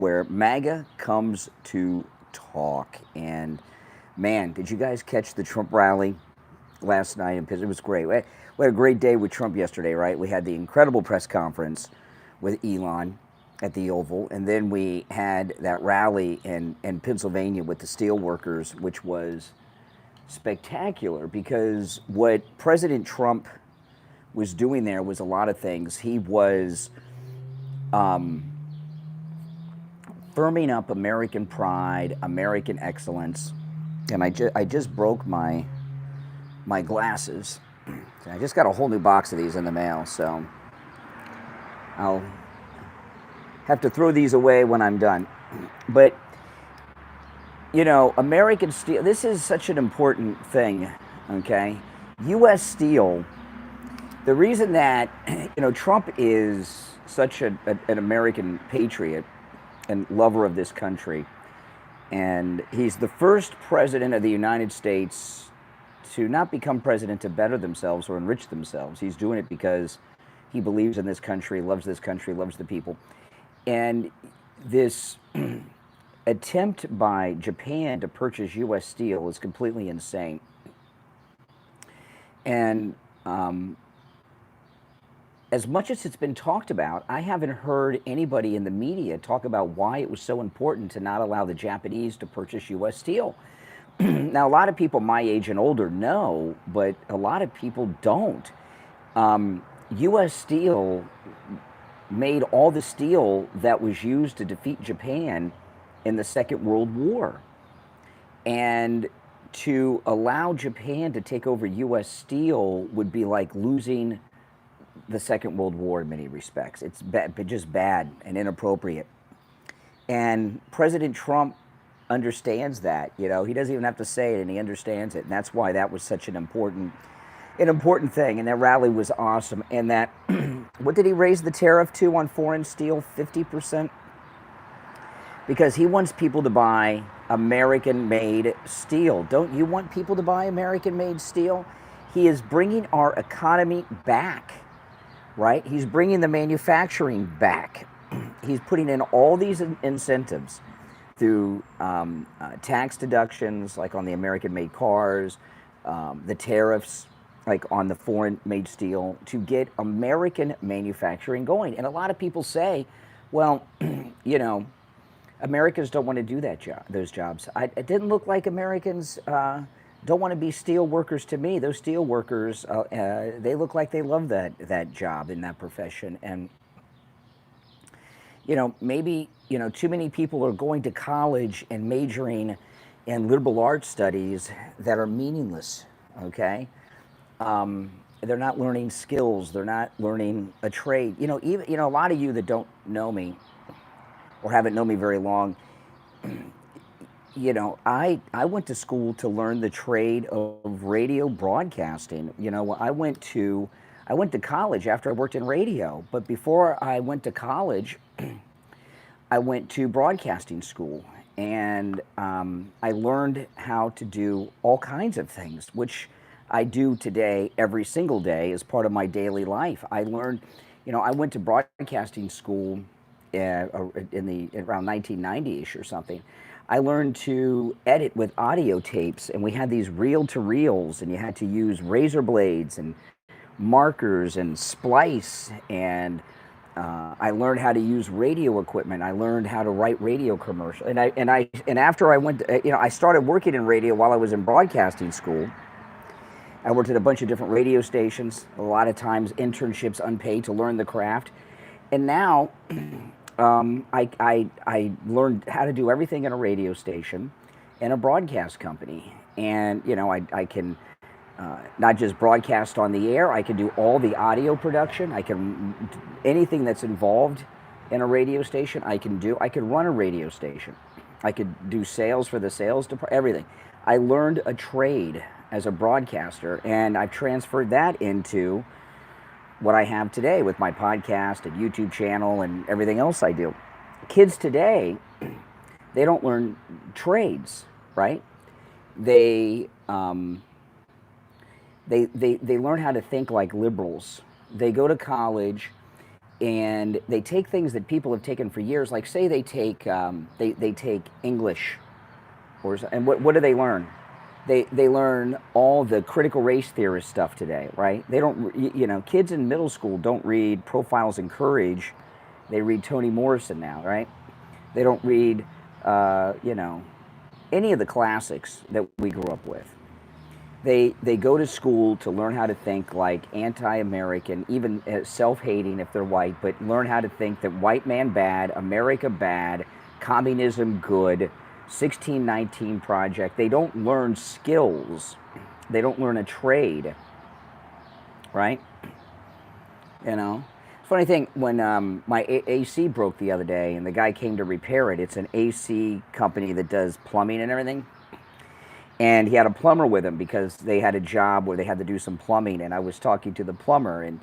where MAGA comes to talk. And man, did you guys catch the Trump rally last night in Pittsburgh? It was great. We had a great day with Trump yesterday, right? We had the incredible press conference with Elon at the Oval, and then we had that rally in Pennsylvania with the steel workers, which was spectacular, because what President Trump was doing there was a lot of things. He was firming up American pride, American excellence, and I just broke my glasses. I just got a whole new box of these in the mail, so I'll have to throw these away when I'm done. But you know, American steel, this is such an important thing, okay? U.S. steel, the reason that, you know, Trump is such an American patriot and lover of this country, and he's the first president of the United States to not become president to better themselves or enrich themselves. He's doing it because he believes in this country, loves the people. And this attempt by Japan to purchase U.S. steel is completely insane. And as much as it's been talked about, I haven't heard anybody in the media talk about why it was so important to not allow the Japanese to purchase U.S. steel. Now, a lot of people my age and older know, but a lot of people don't. U.S. steel made all the steel that was used to defeat Japan in the Second World War. And to allow Japan to take over U.S. steel would be like losing the Second World War in many respects. It's just bad and inappropriate. And President Trump understands that. You know, he doesn't even have to say it, and he understands it. And that's why that was such an important thing. And that rally was awesome. And that, what did he raise the tariff to on foreign steel? 50%? Because he wants people to buy American-made steel. Don't you want people to buy American-made steel? He is bringing our economy back, right? He's bringing the manufacturing back. He's putting in all these incentives through tax deductions, like on the American-made cars, the tariffs, like on the foreign-made steel, to get American manufacturing going. And a lot of people say, well, you know, Americans don't want to do those jobs. It didn't look like Americans don't want to be steel workers to me. Those steel workers, they look like they love that job in that profession. And, you know, maybe, you know, too many people are going to college and majoring in liberal arts studies that are meaningless, okay? They're not learning skills. They're not learning a trade. You know, even, you know, a lot of you that don't know me or haven't known me very long, you know, I went to school to learn the trade of radio broadcasting. You know, I went to college after I worked in radio, but before I went to college, I went to broadcasting school, and I learned how to do all kinds of things, which I do today every single day as part of my daily life. I learned, you know, I went to broadcasting school around 1990-ish or something. I learned to edit with audio tapes, and we had these reel-to-reels, and you had to use razor blades and markers and splice, and I learned how to use radio equipment. I learned how to write radio commercials, and after I went, you know, I started working in radio while I was in broadcasting school. I worked at a bunch of different radio stations, a lot of times internships unpaid to learn the craft. And now I learned how to do everything in a radio station and a broadcast company. And, you know, I can not just broadcast on the air, I can do all the audio production. I can, anything that's involved in a radio station, I can do. I could run a radio station. I could do sales for the sales department, everything. I learned a trade as a broadcaster, and I've transferred that into what I have today with my podcast and YouTube channel and everything else I do. Kids today, they don't learn trades, right? They learn how to think like liberals. They go to college and they take things that people have taken for years, like say they take they take English, and what do they learn? They learn all the critical race theorist stuff today, right? They don't, you know, kids in middle school don't read Profiles in Courage. They read Toni Morrison now, right? They don't read, you know, any of the classics that we grew up with. They go to school to learn how to think like anti-American, even self-hating if they're white, but learn how to think that white man bad, America bad, communism good, 1619 Project. They don't learn skills. They don't learn a trade, right? You know? Funny thing, when my AC broke the other day and the guy came to repair it, it's an AC company that does plumbing and everything. And he had a plumber with him because they had a job where they had to do some plumbing. And I was talking to the plumber, and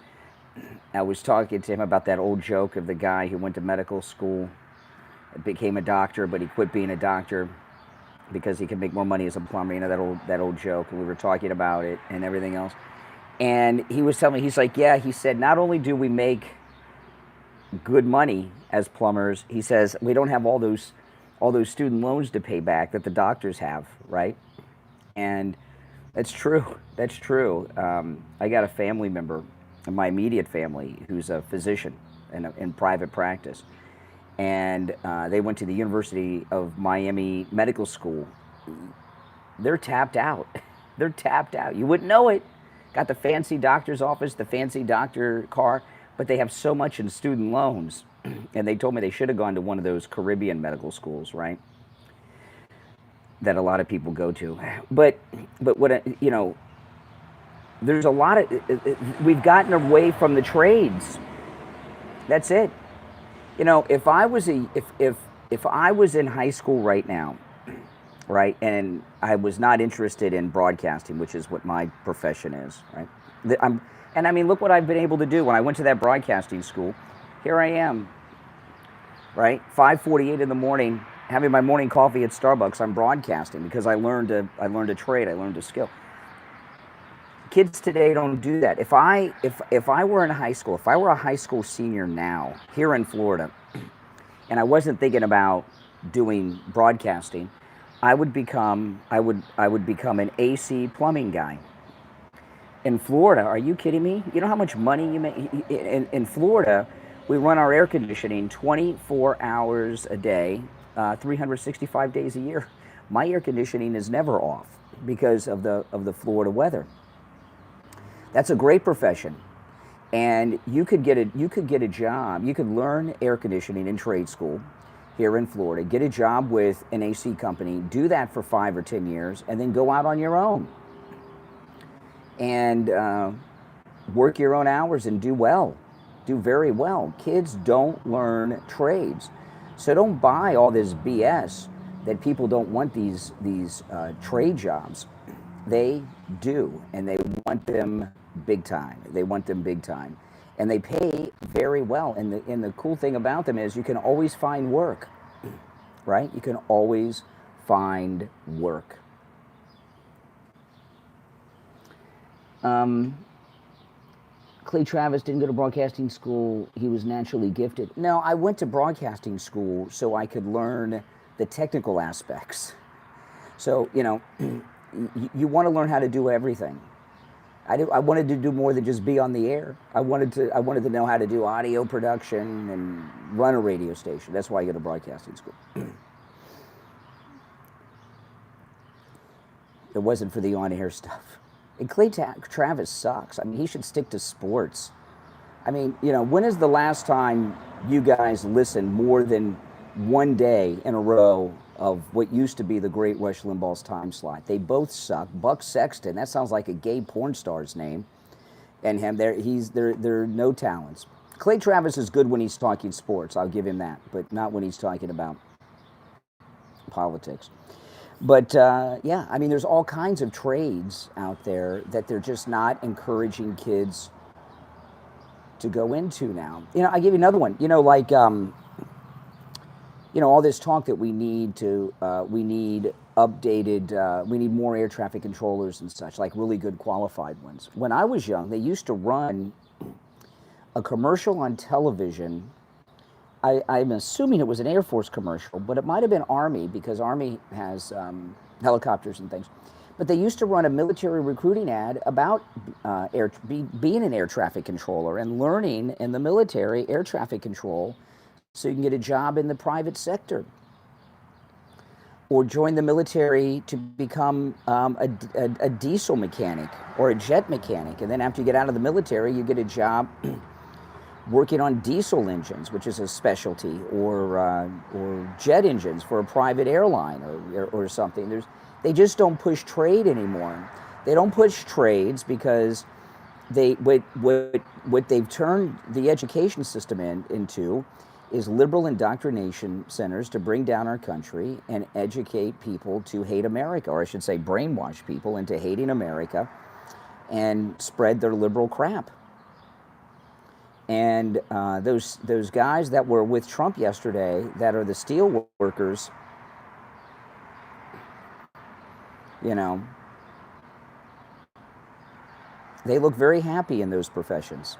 I was talking to him about that old joke of the guy who went to medical school, became a doctor, but he quit being a doctor because he could make more money as a plumber. You know, that old joke. And we were talking about it and everything else. And he was telling me, he's like, yeah, he said, not only do we make good money as plumbers, he says, we don't have all those student loans to pay back that the doctors have, right? And that's true. That's true. I got a family member in my immediate family who's a physician in private practice. And they went to the University of Miami Medical School. They're tapped out. They're tapped out. You wouldn't know it. Got the fancy doctor's office, the fancy doctor car, but they have so much in student loans. And they told me they should have gone to one of those Caribbean medical schools, right? That a lot of people go to. But what, you know, there's a lot of, we've gotten away from the trades. That's it. You know, if I was in high school right now, right, and I was not interested in broadcasting, which is what my profession is, right? And I mean, look what I've been able to do. When I went to that broadcasting school, here I am, right? 5:48 in the morning, having my morning coffee at Starbucks. I'm broadcasting because I learned a trade, I learned a skill. Kids today don't do that. If I were in high school, if I were a high school senior now here in Florida, and I wasn't thinking about doing broadcasting, I would become an AC plumbing guy. In Florida, are you kidding me? You know how much money you make in Florida? We run our air conditioning 24 hours a day, 365 days a year. My air conditioning is never off because of the Florida weather. That's a great profession, and you could get a job. You could learn air conditioning in trade school here in Florida, get a job with an AC company, do that for 5 or 10 years, and then go out on your own and work your own hours and do very well. Kids don't learn trades, so don't buy all this BS that people don't want these trade jobs. They do, and they want them big time. They want them big time, and they pay very well. And the cool thing about them is you can always find work, right? You can always find work. Clay Travis didn't go to broadcasting school. He was naturally gifted. No, I went to broadcasting school so I could learn the technical aspects. So, you know, you want to learn how to do everything. I wanted to do more than just be on the air. I wanted to know how to do audio production and run a radio station. That's why I go to broadcasting school. It wasn't for the on-air stuff. And Clay Travis sucks. I mean, he should stick to sports. I mean, you know, when is the last time you guys listened more than one day in a row of what used to be the great Rush Limbaugh's time slot? They both suck. Buck Sexton, that sounds like a gay porn star's name. And him, there are no talents. Clay Travis is good when he's talking sports, I'll give him that, but not when he's talking about politics. But yeah, I mean, there's all kinds of trades out there that they're just not encouraging kids to go into now. You know, I give you another one. You know, like, you know, all this talk that we need updated, we need more air traffic controllers and such, like really good qualified ones. When I was young, they used to run a commercial on television. I'm assuming it was an Air Force commercial, but it might have been Army, because Army has helicopters and things. But they used to run a military recruiting ad about being an air traffic controller and learning in the military air traffic control so you can get a job in the private sector. Or join the military to become a diesel mechanic or a jet mechanic. And then after you get out of the military, you get a job working on diesel engines, which is a specialty, or jet engines for a private airline or something. They just don't push trade anymore. They don't push trades because what they've turned the education system into is liberal indoctrination centers to bring down our country and educate people to hate America, or I should say brainwash people into hating America and spread their liberal crap. And those guys that were with Trump yesterday, that are the steel workers, you know, they look very happy in those professions.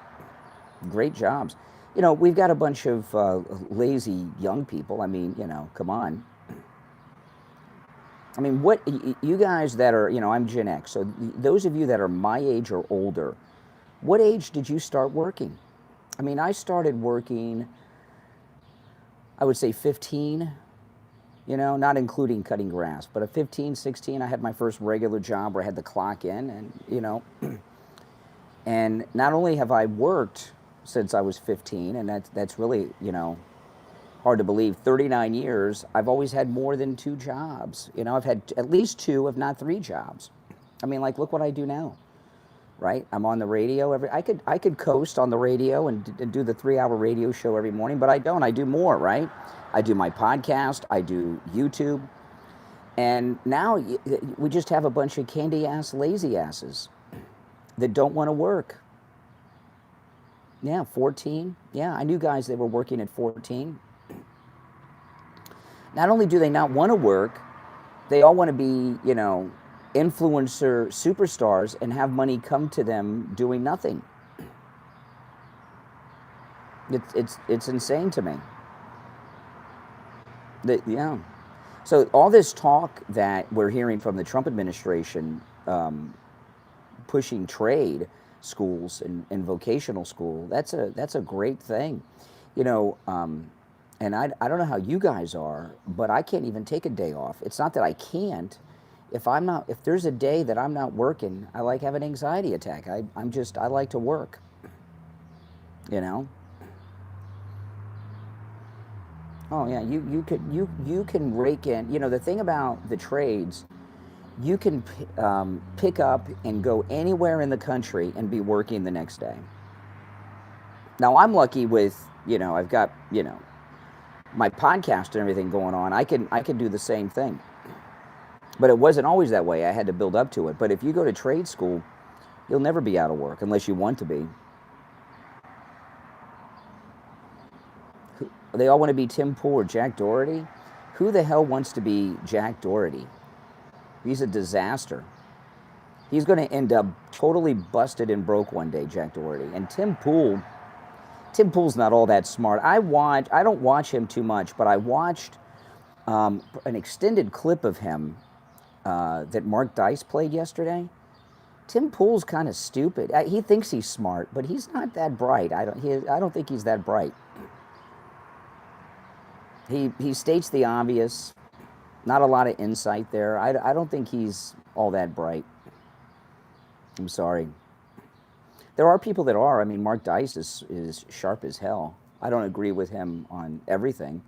Great jobs. You know, we've got a bunch of lazy young people. I mean, you know, come on. I mean, what, you guys that are, you know, I'm Gen X, so those of you that are my age or older, what age did you start working? I mean, I started working, I would say 15, you know, not including cutting grass, but at 15, 16, I had my first regular job where I had to clock in, and, you know, and not only have I worked since I was 15, and that's really, you know, hard to believe, 39 years, I've always had more than 2 jobs. You know, I've had at least 2, if not 3 jobs. I mean, like, look what I do now, right? I'm on the radio I could coast on the radio and do the 3-hour radio show every morning, but I don't. I do more, right? I do my podcast, I do YouTube, and now we just have a bunch of candy-ass lazy asses that don't want to work. Yeah, 14. Yeah, I knew guys that were working at 14. Not only do they not want to work, they all want to be, you know, influencer superstars and have money come to them doing nothing. It's insane to me. Yeah. So all this talk that we're hearing from the Trump administration, pushing trade schools and vocational school, that's a great thing, you know. And I don't know how you guys are, but I can't even take a day off. It's not that I can't. If there's a day that I'm not working, I like have an anxiety attack. I like to work, you know. Oh yeah, you can rake in. You know, the thing about the trades, you can pick up and go anywhere in the country and be working the next day. Now I'm lucky with, you know, I've got, you know, my podcast and everything going on. I can do the same thing. But it wasn't always that way. I had to build up to it. But if you go to trade school, you'll never be out of work unless you want to be. They all want to be Tim Pool or Jack Doherty. Who the hell wants to be Jack Doherty? He's a disaster. He's going to end up totally busted and broke one day, Jack Doherty. And Tim Pool's not all that smart. I don't watch him too much, but I watched an extended clip of him that Mark Dice played yesterday. Tim Pool's kind of stupid. He thinks he's smart, but he's not that bright. I don't think he's that bright. He states the obvious. Not a lot of insight there. I don't think he's all that bright. I'm sorry. There are people that are. I mean, Mark Dice is sharp as hell. I don't agree with him on everything,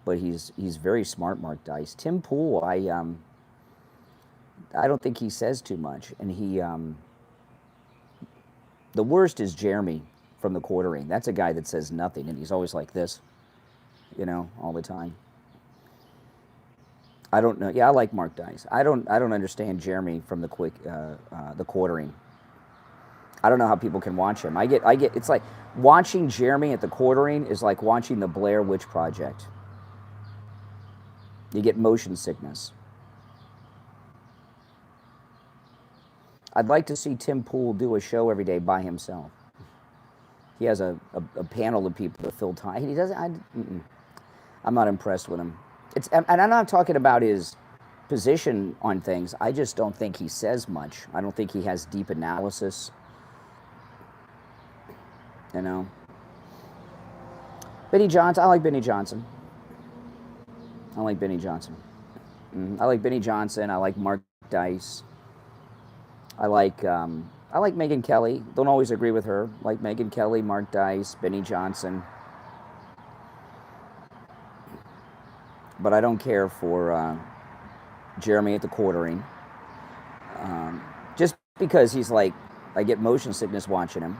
but he's very smart, Mark Dice. Tim Pool, I don't think he says too much, and the worst is Jeremy from the Quartering. That's a guy that says nothing, and he's always like this, you know, all the time. I don't know. Yeah, I like Mark Dice. I don't understand Jeremy from the Quartering. I don't know how people can watch him. I get. It's like watching Jeremy at the Quartering is like watching the Blair Witch Project. You get motion sickness. I'd like to see Tim Pool do a show every day by himself. He has a a panel of people to fill time. He doesn't. I'm not impressed with him. And I'm not talking about his position on things. I just don't think he says much. I don't think he has deep analysis. You know. Benny Johnson. I like Benny Johnson. I like Benny Johnson. I like Benny Johnson. I like Mark Dice. I like Megyn Kelly. Don't always agree with her. Like Megyn Kelly, Mark Dice, Benny Johnson. But I don't care for Jeremy at the quartering. Just because he's like, I get motion sickness watching him.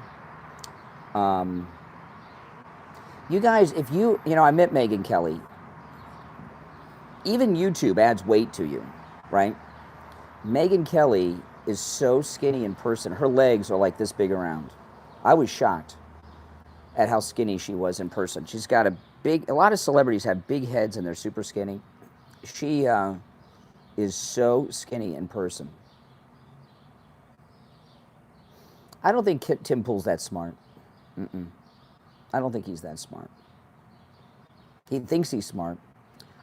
You guys, if you know, I met Megyn Kelly. Even YouTube adds weight to you, right? Megyn Kelly is so skinny in person. Her legs are like this big around. I was shocked at how skinny she was in person. She's got a lot of celebrities have big heads and they're super skinny. She is so skinny in person. I don't think Tim Pool's that smart. I don't think he's that smart. He thinks he's smart.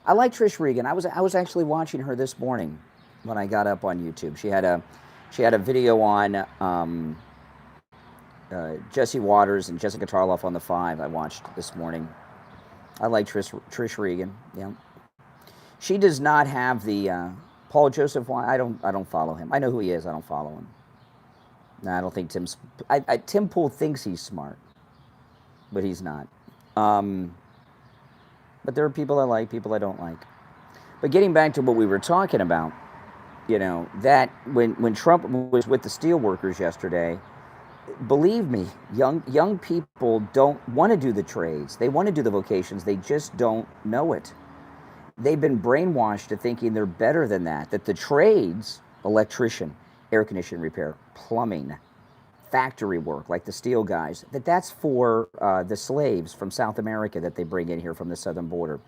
I like Trish Regan. I was actually watching her this morning when I got up on YouTube. She had a video on Jesse Waters and Jessica Tarloff on the 5 I watched this morning. I like Trish Regan. Yeah. She does not have the Paul Joseph one. I don't follow him. I know who he is. I don't follow him. No, I don't think Tim Pool thinks he's smart, but he's not. But there are people I like, people I don't like. But getting back to what we were talking about, you know, that when Trump was with the steelworkers yesterday, believe me, young people don't want to do the trades. They want to do the vocations. They just don't know it. They've been brainwashed to thinking they're better than that the trades, electrician, air conditioning repair, plumbing, factory work, like the steel guys, that's for the slaves from South America that they bring in here from the southern border.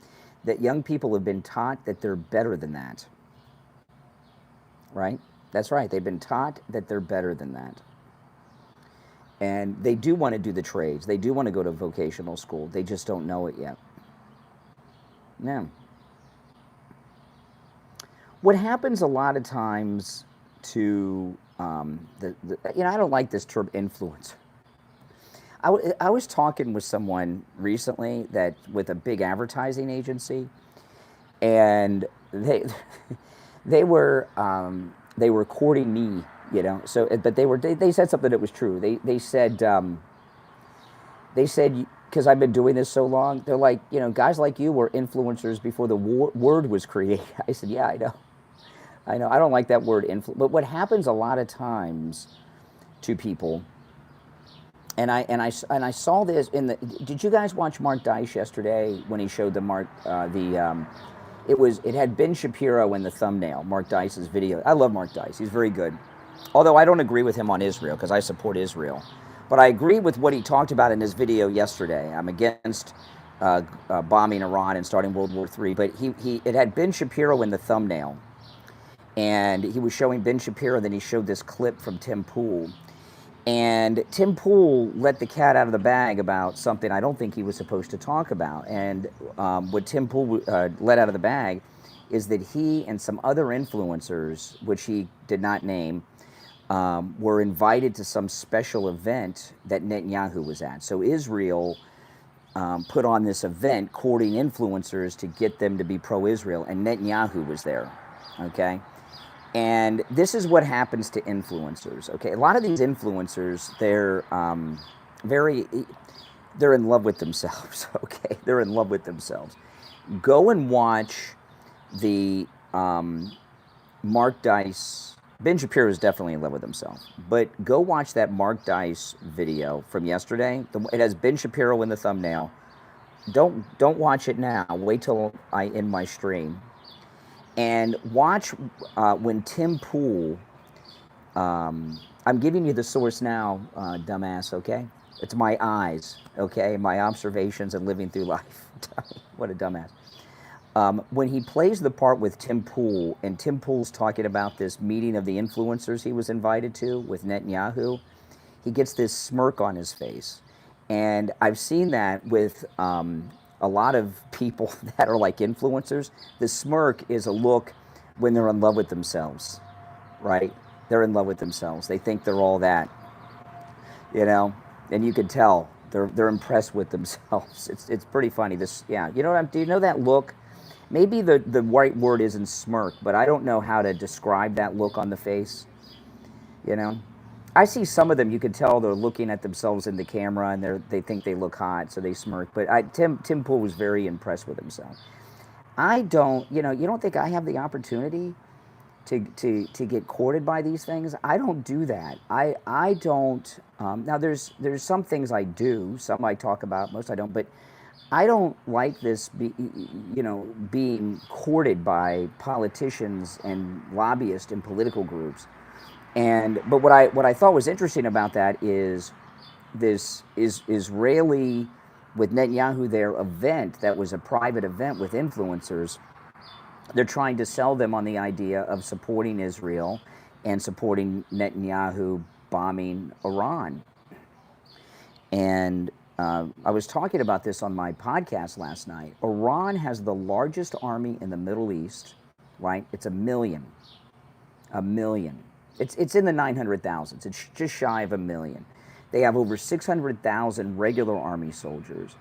That young people have been taught that they're better than that. Right? That's right. They've been taught that they're better than that. And they do want to do the trades. They do want to go to vocational school. They just don't know it yet. Yeah. What happens a lot of times to you know, I don't like this term influencer. I was talking with someone recently that with a big advertising agency, and they were courting me, you know. So, but they said something that was true. They said because I've been doing this so long, they're like, you know, guys like you were influencers before the word was created. I said, yeah, I know. I don't like that word but what happens a lot of times to people, and I saw this in the. Did you guys watch Mark Dice yesterday when he showed it had Ben Shapiro in the thumbnail, Mark Dice's video. I love Mark Dice. He's very good. Although I don't agree with him on Israel because I support Israel. But I agree with what he talked about in his video yesterday. I'm against bombing Iran and starting World War III. But it had Ben Shapiro in the thumbnail. And he was showing Ben Shapiro, then he showed this clip from Tim Pool. And Tim Pool let the cat out of the bag about something I don't think he was supposed to talk about. And what Tim Pool let out of the bag is that he and some other influencers, which he did not name, were invited to some special event that Netanyahu was at. So Israel put on this event courting influencers to get them to be pro-Israel, and Netanyahu was there, okay? And this is what happens to influencers, okay? A lot of these influencers, they're in love with themselves, okay? They're in love with themselves. Go and watch the Mark Dice. Ben Shapiro is definitely in love with himself, but go watch that Mark Dice video from yesterday. It has Ben Shapiro in the thumbnail. Don't watch it now. Wait till I end my stream. And watch when Tim Pool, I'm giving you the source now, dumbass, okay? It's my eyes, okay? My observations and living through life. What a dumbass. When he plays the part with Tim Pool, and Tim Pool's talking about this meeting of the influencers he was invited to with Netanyahu, he gets this smirk on his face. And I've seen that with a lot of people that are like influencers. The smirk is a look when they're in love with themselves, right? They're in love with themselves. They think they're all that, you know, and you can tell they're impressed with themselves. It's pretty funny. This, yeah, you know what? Do you know that look? Maybe the right word isn't smirk, but I don't know how to describe that look on the face. You know, I see some of them. You can tell they're looking at themselves in the camera, and they think they look hot, so they smirk. But Tim Pool was very impressed with himself. I don't. You know, you don't think I have the opportunity to get courted by these things? I don't do that. I don't. Now there's some things I do. Some I talk about. Most I don't. But I don't like this, being courted by politicians and lobbyists and political groups. But what I thought was interesting about that is this Israeli with Netanyahu, their event that was a private event with influencers. They're trying to sell them on the idea of supporting Israel and supporting Netanyahu bombing Iran. And I was talking about this on my podcast last night. Iran has the largest army in the Middle East, right? It's 1 million. 1 million. It's in the 900,000s. It's just shy of 1 million. They have over 600,000 regular army soldiers.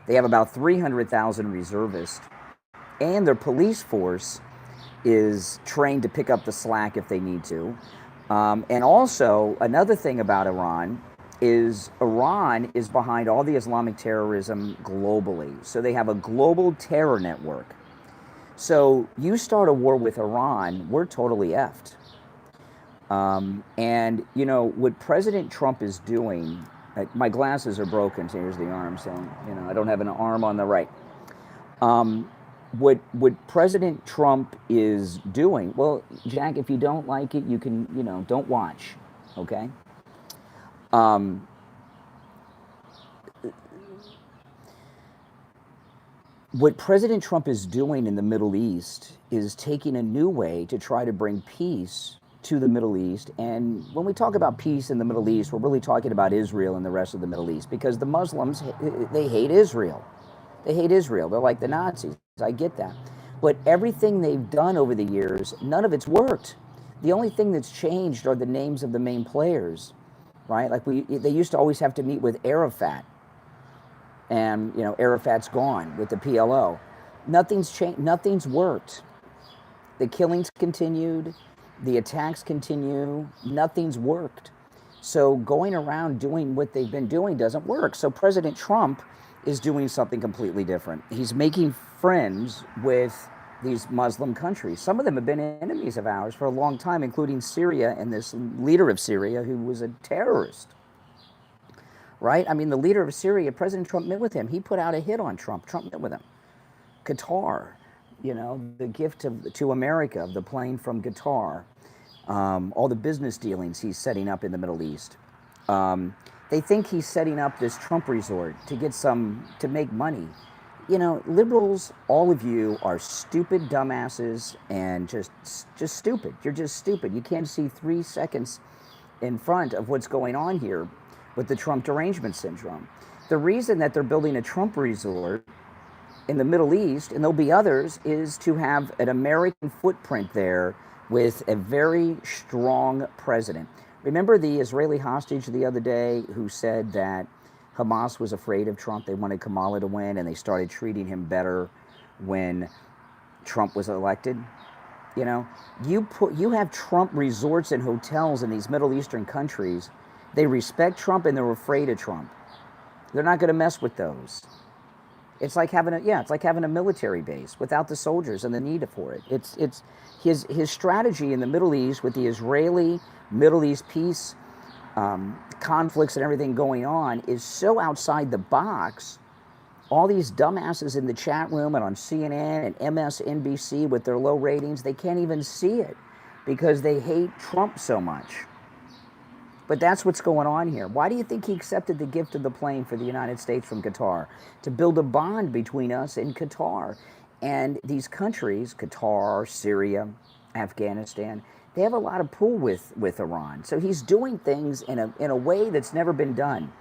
They have about 300,000 reservists. And their police force is trained to pick up the slack if they need to. And also, another thing about Iran is behind all the Islamic terrorism globally. So they have a global terror network. So you start a war with Iran, we're totally effed. And, you know, what President Trump is doing, my glasses are broken, so here's the arm, so, you know, I don't have an arm on the right. What President Trump is doing, well, Jack, if you don't like it, you can, you know, don't watch, okay? What President Trump is doing in the Middle East is taking a new way to try to bring peace to the Middle East. And when we talk about peace in the Middle East, we're really talking about Israel and the rest of the Middle East, because the Muslims, they hate Israel. They hate Israel. They're like the Nazis. I get that. But everything they've done over the years, none of it's worked. The only thing that's changed are the names of the main players, right? Like they used to always have to meet with Arafat. And, you know, Arafat's gone with the PLO. Nothing's changed. Nothing's worked. The killings continued. The attacks continue. Nothing's worked. So going around doing what they've been doing doesn't work. So President Trump is doing something completely different. He's making friends with these Muslim countries. Some of them have been enemies of ours for a long time, including Syria and this leader of Syria who was a terrorist. Right? I mean, the leader of Syria, President Trump met with him. He put out a hit on Trump. Trump met with him. Qatar, you know, the gift to America of the plane from Qatar. All the business dealings he's setting up in the Middle East. They think he's setting up this Trump resort to make money. You know, liberals, all of you are stupid dumbasses and just stupid. You're just stupid. You can't see 3 seconds in front of what's going on here with the Trump derangement syndrome. The reason that they're building a Trump resort in the Middle East, and there'll be others, is to have an American footprint there with a very strong president. Remember the Israeli hostage the other day who said that Hamas was afraid of Trump? They wanted Kamala to win, and they started treating him better when Trump was elected. You know, you have Trump resorts and hotels in these Middle Eastern countries. They respect Trump and they're afraid of Trump. They're not going to mess with those. It's like having a military base without the soldiers and the need for it. It's his strategy in the Middle East with the Israeli Middle East peace conflicts and everything going on is so outside the box. All these dumbasses in the chat room and on CNN and MSNBC with their low ratings, they can't even see it because they hate Trump so much. But that's what's going on here. Why do you think he accepted the gift of the plane for the United States from Qatar? To build a bond between us and Qatar. And these countries, Qatar, Syria, Afghanistan, they have a lot of pull with Iran. So he's doing things in a way that's never been done.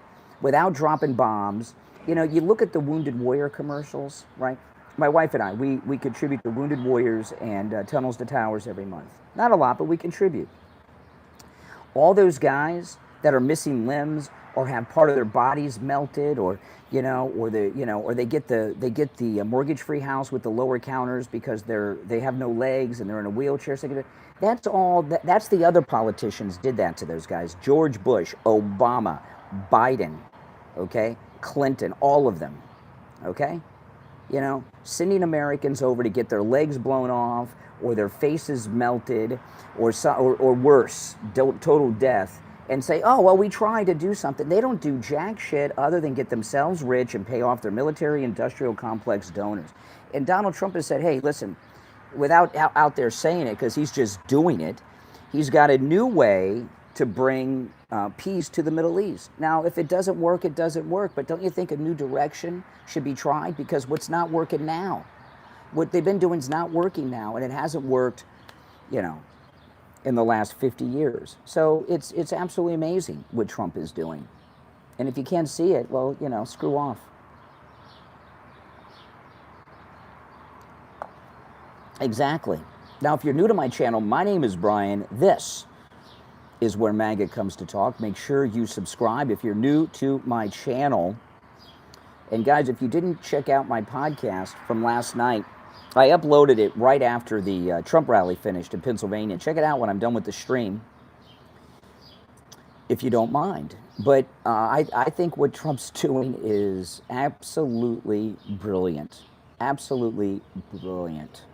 without dropping bombs. You know, you look at the Wounded Warrior commercials, right? My wife and I, we contribute to Wounded Warriors and Tunnels to Towers every month. Not a lot, but we contribute. All those guys that are missing limbs or have part of their bodies melted, or you know, or they get the mortgage-free house with the lower counters because they have no legs and they're in a wheelchair. So that's all. That's the other politicians did that to those guys. George Bush, Obama, Biden, okay, Clinton, all of them, okay. You know, sending Americans over to get their legs blown off or their faces melted or worse, total death, and say, oh, well, we tried to do something. They don't do jack shit other than get themselves rich and pay off their military-industrial complex donors. And Donald Trump has said, hey, listen, without out there saying it, because he's just doing it, he's got a new way to bring peace to the Middle East. Now, if it doesn't work, it doesn't work. But don't you think a new direction should be tried? Because what's not working now, what they've been doing is not working now, and it hasn't worked, you know, in the last 50 years. So it's absolutely amazing what Trump is doing. And if you can't see it, well, you know, screw off. Exactly. Now, if you're new to my channel, my name is Brian. This is where MAGA comes to talk. Make sure you subscribe if you're new to my channel. And guys, if you didn't check out my podcast from last night, I uploaded it right after the Trump rally finished in Pennsylvania. Check it out when I'm done with the stream, if you don't mind. But I think what Trump's doing is absolutely brilliant. Absolutely brilliant.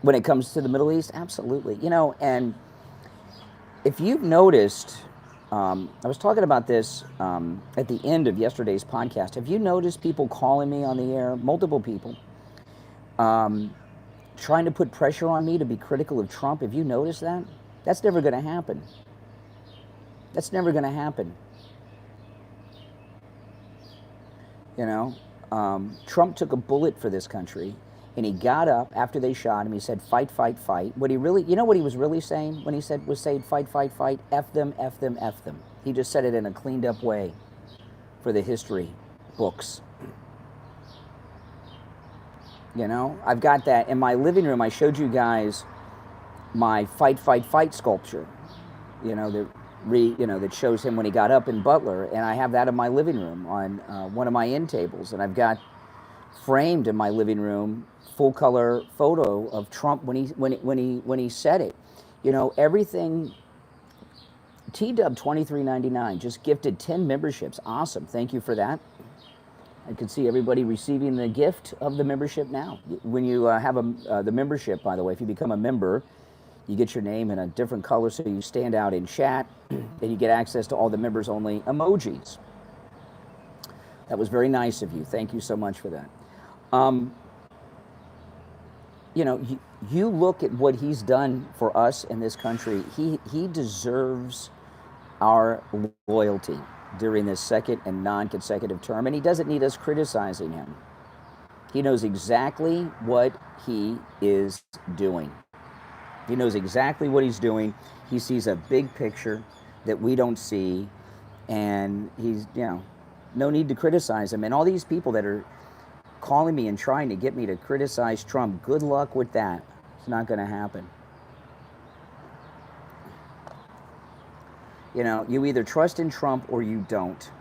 When it comes to the Middle East, absolutely. You know, and if you've noticed, I was talking about this at the end of yesterday's podcast. Have you noticed people calling me on the air, multiple people, trying to put pressure on me to be critical of Trump? Have you noticed that? That's never going to happen. That's never going to happen. You know, Trump took a bullet for this country, and he got up after they shot him. He said, fight, fight, fight. What he really, you know what he was really saying when he was saying fight, fight, fight? F them, F them, F them. He just said it in a cleaned up way for the history books. You know, I've got that in my living room. I showed you guys my fight, fight, fight sculpture, you know, that shows him when he got up in Butler, and I have that in my living room on one of my end tables, and I've got framed in my living room full color photo of Trump when he said it. You know, everything. T-Dub 23.99 just gifted 10 memberships. Awesome, thank you for that. I can see everybody receiving the gift of the membership now. When you have the membership, by the way, if you become a member, you get your name in a different color so you stand out in chat, and you get access to all the members-only emojis. That was very nice of you. Thank you so much for that. You know, you look at what he's done for us in this country. He deserves our loyalty during this second and non-consecutive term, and he doesn't need us criticizing him. He knows exactly what he is doing. He knows exactly what he's doing. He sees a big picture that we don't see, and he's, you know, no need to criticize him. And all these people that are calling me and trying to get me to criticize Trump, good luck with that. It's not going to happen. You know, you either trust in Trump or you don't.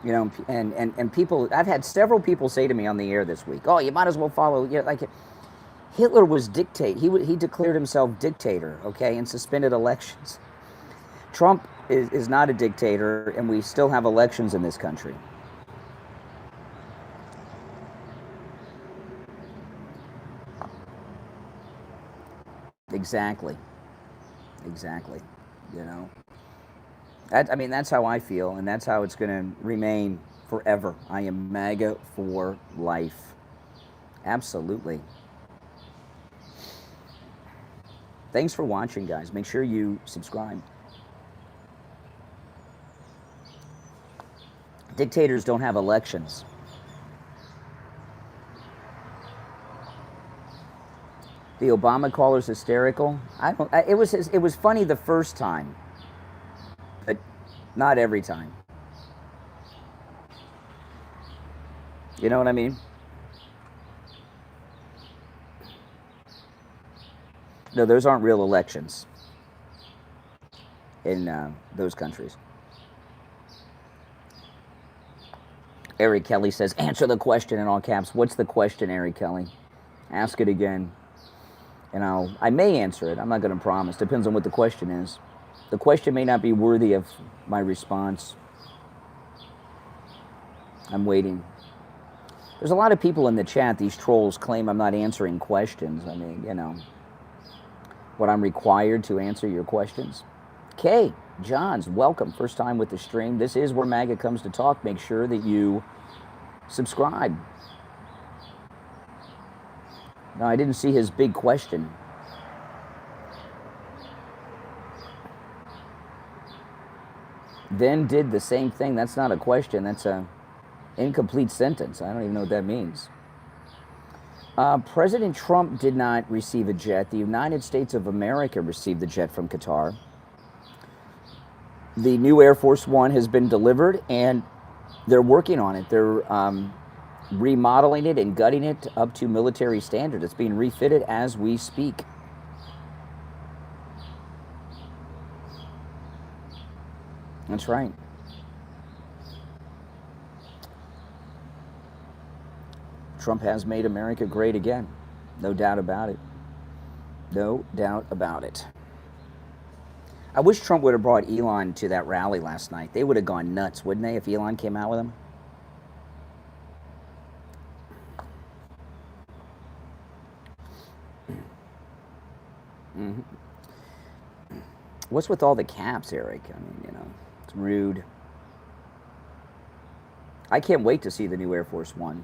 You know, and people, I've had several people say to me on the air this week, oh, you might as well follow, you know, like Hitler was dictate. He declared himself dictator, okay, and suspended elections. Trump is not a dictator, and we still have elections in this country. Exactly. Exactly. You know, I mean, that's how I feel, and that's how it's going to remain forever. I am MAGA for life. Absolutely. Thanks for watching, guys. Make sure you subscribe. Dictators don't have elections. The Obama caller's hysterical. It was funny the first time, but not every time. You know what I mean? No, those aren't real elections in those countries. Eric Kelly says, answer the question in all caps. What's the question, Eric Kelly? Ask it again. And I may answer it. I'm not going to promise. Depends on what the question is. The question may not be worthy of my response. I'm waiting. There's a lot of people in the chat, these trolls claim I'm not answering questions. I mean, you know, what I'm required to answer your questions. Kay, Johns, welcome. First time with the stream. This is where MAGA comes to talk. Make sure that you subscribe. No, I didn't see his big question. Then did the same thing. That's not a question. That's a incomplete sentence. I don't even know what that means. President Trump did not receive a jet. The United States of America received the jet from Qatar. The new Air Force One has been delivered, and they're working on it. They're remodeling it and gutting it up to military standard. It's being refitted as we speak. That's right. Trump has made America great again. No doubt about it. No doubt about it. I wish Trump would have brought Elon to that rally last night. They would have gone nuts, wouldn't they, if Elon came out with him? What's with all the caps, Eric? I mean, you know, it's rude. I can't wait to see the new Air Force One.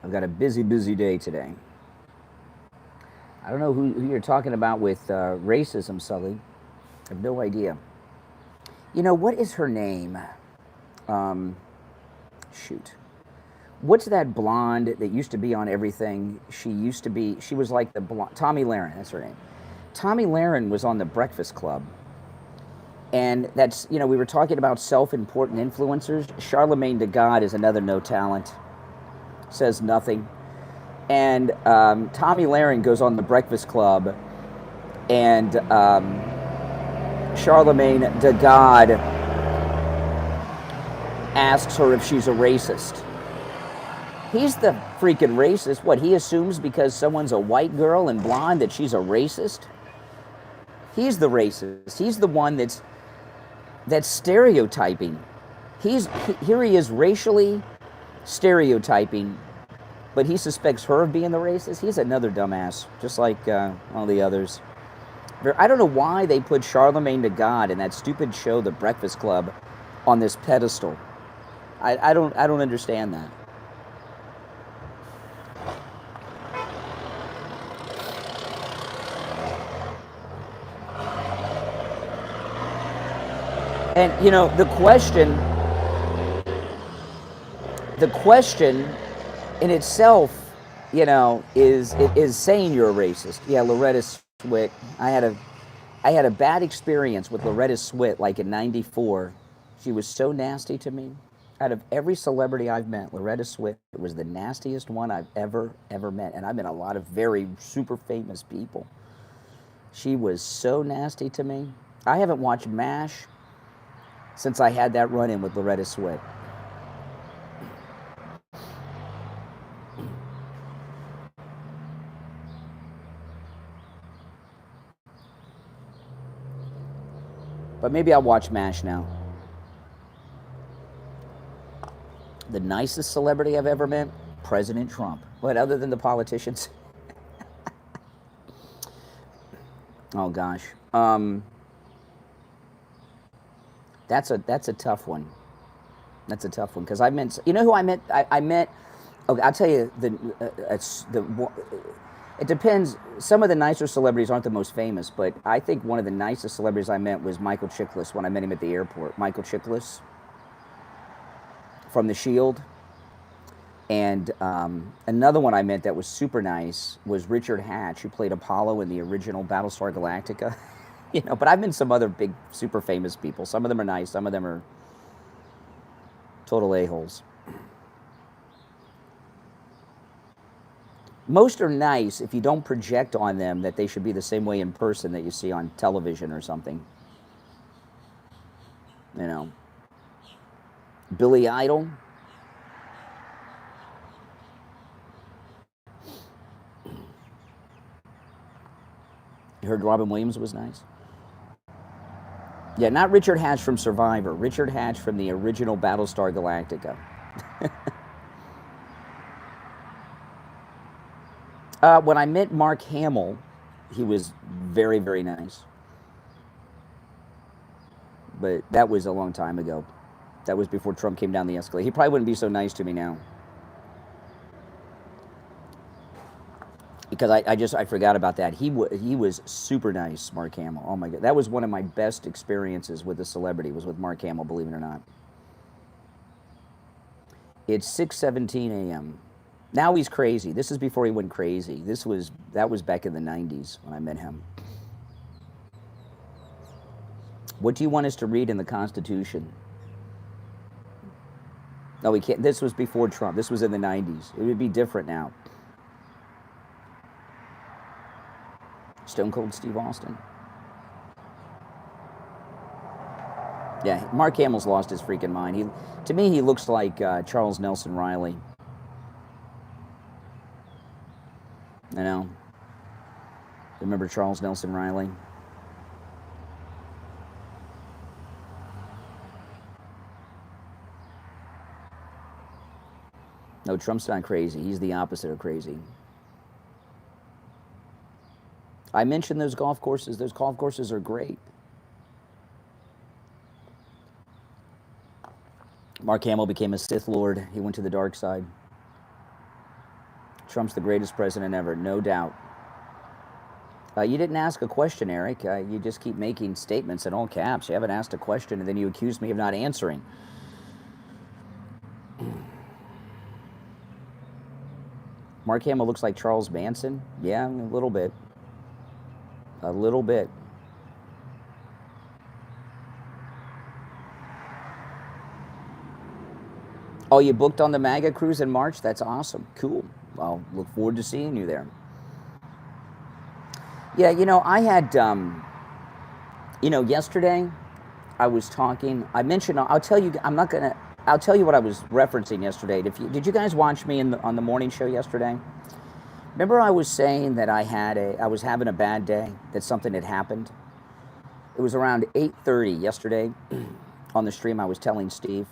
I've got a busy day today. I don't know who you're talking about with racism, Sully. I have no idea. You know, what is her name? Shoot. What's that blonde that used to be on everything? She was like the blonde, Tomi Lahren, that's her name. Tomi Lahren was on The Breakfast Club. And that's, you know, we were talking about self-important influencers. Charlemagne the God is another no talent. Says nothing. And Tomi Lahren goes on The Breakfast Club, and Charlemagne the God asks her if she's a racist. He's the freaking racist. What, he assumes because someone's a white girl and blonde that she's a racist? He's the racist. He's the one that's stereotyping. Here he is racially stereotyping, but he suspects her of being the racist. He's another dumbass, just like all the others. I don't know why they put Charlemagne the God in that stupid show, The Breakfast Club, on this pedestal. I don't understand that. And you know, the question in itself, you know, is saying you're a racist. Yeah, Loretta Swit. I had a bad experience with Loretta Swit, like in '94. She was so nasty to me. Out of every celebrity I've met, Loretta Swit was the nastiest one I've ever met. And I've met a lot of very super famous people. She was so nasty to me. I haven't watched MASH since I had that run-in with Loretta Swit. But maybe I'll watch MASH now. The nicest celebrity I've ever met? President Trump. What, other than the politicians? Oh, gosh. That's a tough one. That's a tough one, because I met, you know who I met? I met, okay, I'll tell you, it depends. Some of the nicer celebrities aren't the most famous, but I think one of the nicest celebrities I met was Michael Chiklis when I met him at the airport. Michael Chiklis from The Shield. And another one I met that was super nice was Richard Hatch, who played Apollo in the original Battlestar Galactica. You know, but I've been some other big, super famous people. Some of them are nice, some of them are total a-holes. Most are nice if you don't project on them that they should be the same way in person that you see on television or something. You know. Billy Idol. You heard Robin Williams was nice? Yeah, not Richard Hatch from Survivor. Richard Hatch from the original Battlestar Galactica. When I met Mark Hamill, he was very, very nice. But that was a long time ago. That was before Trump came down the escalator. He probably wouldn't be so nice to me now. Because I forgot about that. He was super nice, Mark Hamill. Oh my God, that was one of my best experiences with a celebrity, was with Mark Hamill, believe it or not. It's 6:17 a.m. Now he's crazy. This is before he went crazy. That was back in the 90s when I met him. What do you want us to read in the Constitution? No, we can't. This was before Trump. This was in the 90s. It would be different now. Stone Cold Steve Austin. Yeah, Mark Hamill's lost his freaking mind. To me, he looks like Charles Nelson Riley. You know? Remember Charles Nelson Riley? No, Trump's not crazy. He's the opposite of crazy. I mentioned those golf courses. Those golf courses are great. Mark Hamill became a Sith Lord. He went to the dark side. Trump's the greatest president ever, no doubt. You didn't ask a question, Eric. You just keep making statements in all caps. You haven't asked a question, and then you accuse me of not answering. Mark Hamill looks like Charles Manson? Yeah, a little bit. A little bit. Oh, you booked on the MAGA cruise in March? That's awesome. Cool. I'll look forward to seeing you there. Yeah, you know, I had, yesterday I was talking, I mentioned, I'll tell you, I'll tell you what I was referencing yesterday. Did you guys watch me on the morning show yesterday? Remember I was saying that I was having a bad day, that something had happened? It was around 8:30 yesterday on the stream I was telling Steve.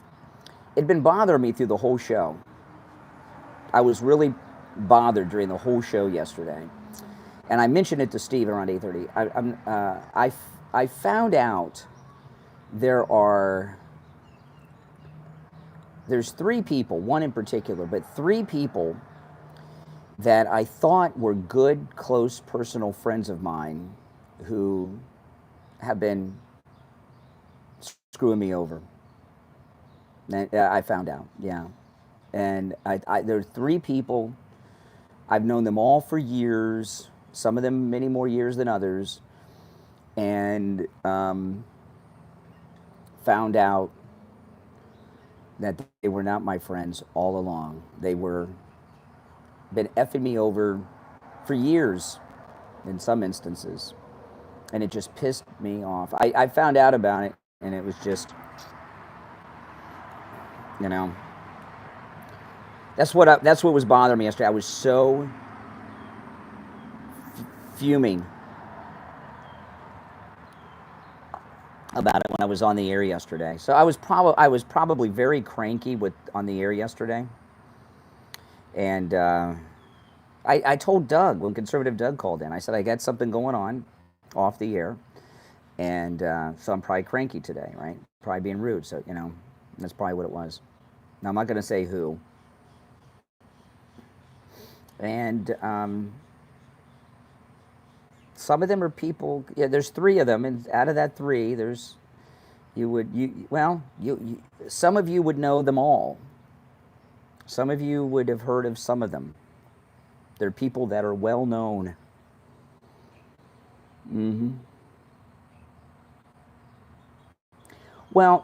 It'd been bothering me through the whole show. I was really bothered during the whole show yesterday. And I mentioned it to Steve around 8:30. I found out there's three people, one in particular, but three people that I thought were good, close, personal friends of mine who have been screwing me over. I found out, yeah. And there are three people. I've known them all for years, some of them many more years than others, and found out that they were not my friends all along. They were been effing me over for years in some instances, and it just pissed me off. I found out about it, and it was just, that's what was bothering me yesterday. I was so fuming about it when I was on the air yesterday. So I was probably very cranky on the air yesterday. And I told Doug, when conservative Doug called in, I said I got something going on off the air, and so I'm probably cranky today, right? Probably being rude. So that's probably what it was. Now I'm not going to say who. And some of them are people. Yeah, there's three of them, and out of that three, some of you would know them all. Some of you would have heard of some of them. They're people that are well known. Well,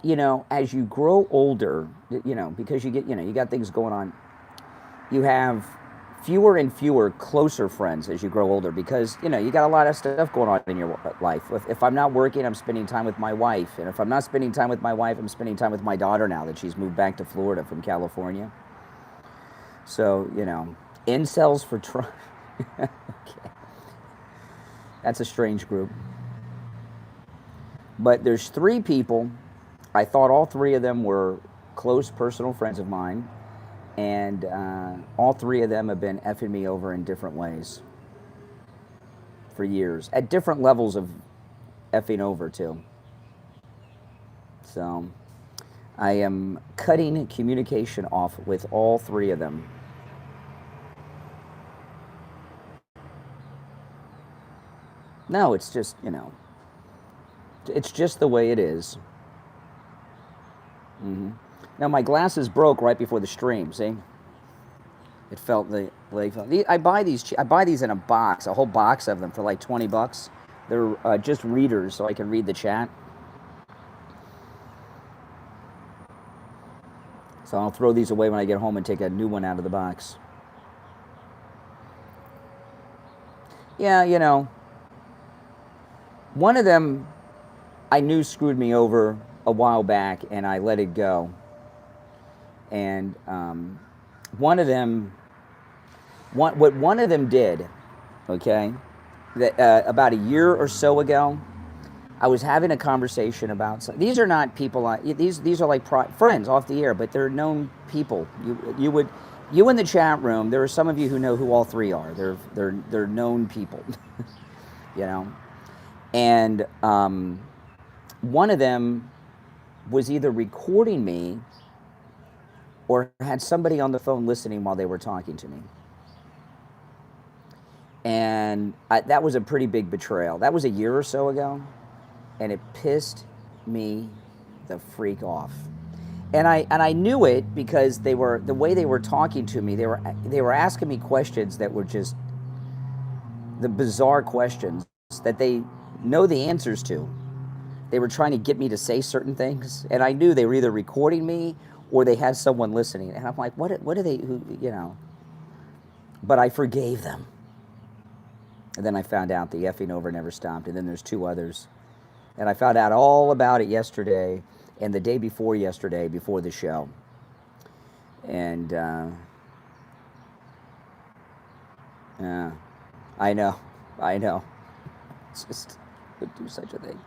as you grow older, because you get, you got things going on, you have fewer and fewer closer friends as you grow older because, you got a lot of stuff going on in your life. If I'm not working, I'm spending time with my wife. And if I'm not spending time with my wife, I'm spending time with my daughter now that she's moved back to Florida from California. So, incels for Trump. Okay. That's a strange group. But there's 3 people. I thought all 3 of them were close personal friends of mine. And all 3 of them have been effing me over in different ways for years, at different levels of effing over too. So I am cutting communication off with all 3 of them. No, it's just, it's just the way it is. Now my glasses broke right before the stream. See, it felt I buy these in a box, a whole box of them for like $20. They're just readers, so I can read the chat. So I'll throw these away when I get home and take a new one out of the box. Yeah, one of them I knew screwed me over a while back, and I let it go. And one of them did, okay, that about a year or so ago, I was having a conversation about these are not people. These are like friends off the air, but they're known people. You in the chat room, there are some of you who know who all 3 are. They're known people, And one of them was either recording me or had somebody on the phone listening while they were talking to me. And that was a pretty big betrayal. That was a year or so ago, and it pissed me the freak off. And I knew it because the way they were talking to me, they were asking me questions that were just the bizarre questions that they know the answers to. They were trying to get me to say certain things, and I knew they were either recording me or they had someone listening. And I'm like, what are they, But I forgave them. And then I found out the effing over never stopped, and then there's 2 others. And I found out all about it yesterday and the day before yesterday, before the show. And I know. It's just, would do such a thing.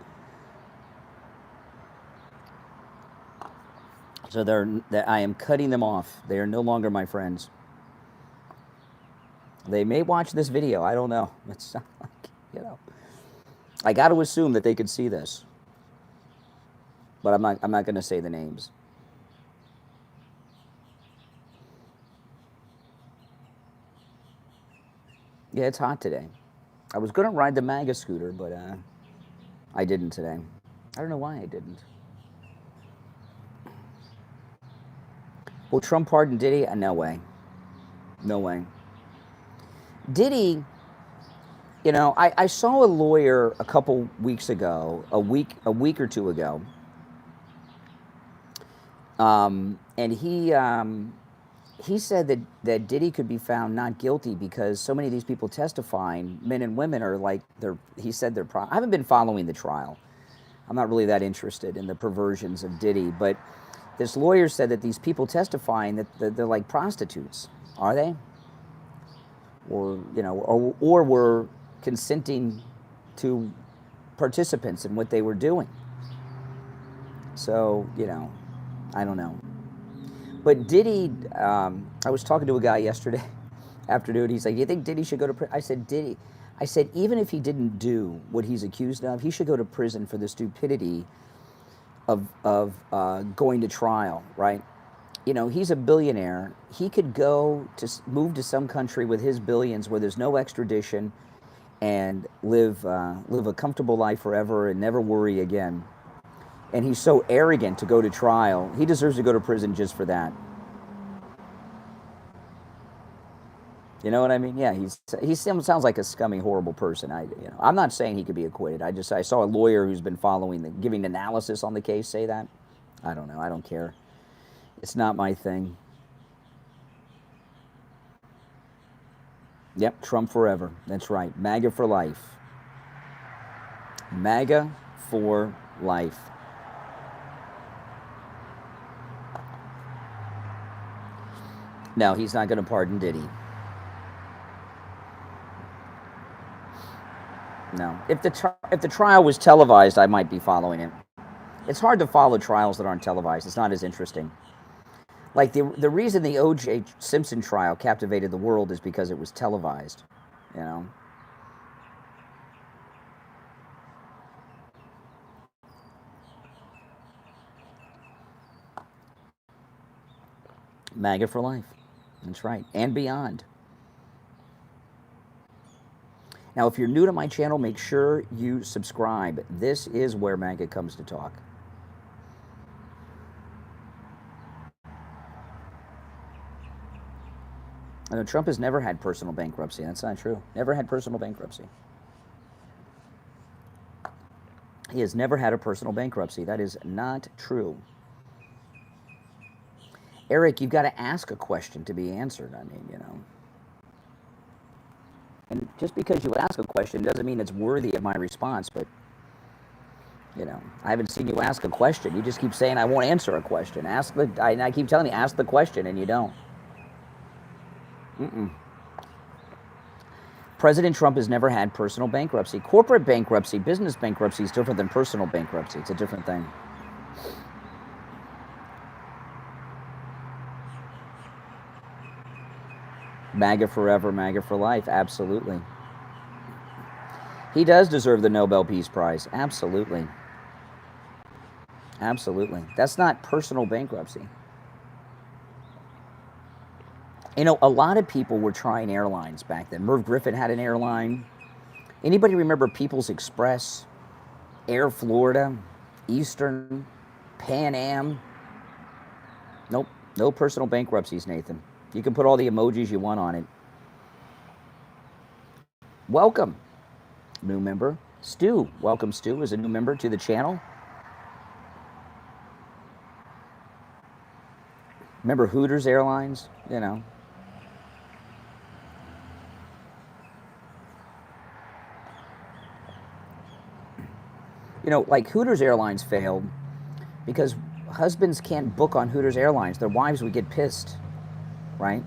So I am cutting them off. They are no longer my friends. They may watch this video. I don't know. It's not like, I got to assume that they could see this. But I'm not going to say the names. Yeah, it's hot today. I was going to ride the MAGA scooter, but I didn't today. I don't know why I didn't. Will Trump pardon Diddy? No way. No way. Diddy, I saw a lawyer a couple weeks ago, a week or 2 ago, and he said that Diddy could be found not guilty because so many of these people testifying, men and women, are like, he said they're I haven't been following the trial. I'm not really that interested in the perversions of Diddy, but this lawyer said that these people testifying that they're like prostitutes. Are they? Or, or were consenting to participants in what they were doing. So, I don't know. But Diddy, I was talking to a guy yesterday afternoon. He's like, "You think Diddy should go to prison?" I said, "Diddy." I said, even if he didn't do what he's accused of, he should go to prison for the stupidity of going to trial, right? He's a billionaire. He could move to some country with his billions where there's no extradition and live a comfortable life forever and never worry again. And he's so arrogant to go to trial. He deserves to go to prison just for that. You know what I mean? Yeah, he sounds like a scummy, horrible person. I'm not saying he could be acquitted. I saw a lawyer who's been giving analysis on the case say that. I don't know. I don't care. It's not my thing. Yep, Trump forever. That's right. MAGA for life. MAGA for life. No, he's not going to pardon Diddy. No. If the trial was televised, I might be following it. It's hard to follow trials that aren't televised. It's not as interesting. Like the reason the O.J. Simpson trial captivated the world is because it was televised, you know. MAGA for life. That's right. And beyond. Now, if you're new to my channel, make sure you subscribe. This is where MAGA comes to talk. I know Trump has never had personal bankruptcy. That's not true. Never had personal bankruptcy. He has never had a personal bankruptcy. That is not true. Eric, you've got to ask a question to be answered. I mean, you know. And just because you ask a question doesn't mean it's worthy of my response, but, you know, I haven't seen you ask a question. You just keep saying, I won't answer a question. I keep telling you, ask the question, and you don't. President Trump has never had personal bankruptcy. Corporate bankruptcy, business bankruptcy is different than personal bankruptcy. It's a different thing. MAGA forever, MAGA for life. Absolutely. He does deserve the Nobel Peace Prize. Absolutely. Absolutely. That's not personal bankruptcy. You know, a lot of people were trying airlines back then. Merv Griffin had an airline. Anybody remember People's Express, Air Florida, Eastern, Pan Am? Nope. No personal bankruptcies, Nathan. You can put all the emojis you want on it. Welcome, new member. Stu. Welcome, Stu, as a new member to the channel. Remember Hooters Airlines? You know. You know, like Hooters Airlines failed because husbands can't book on Hooters Airlines. Their wives would get pissed, right?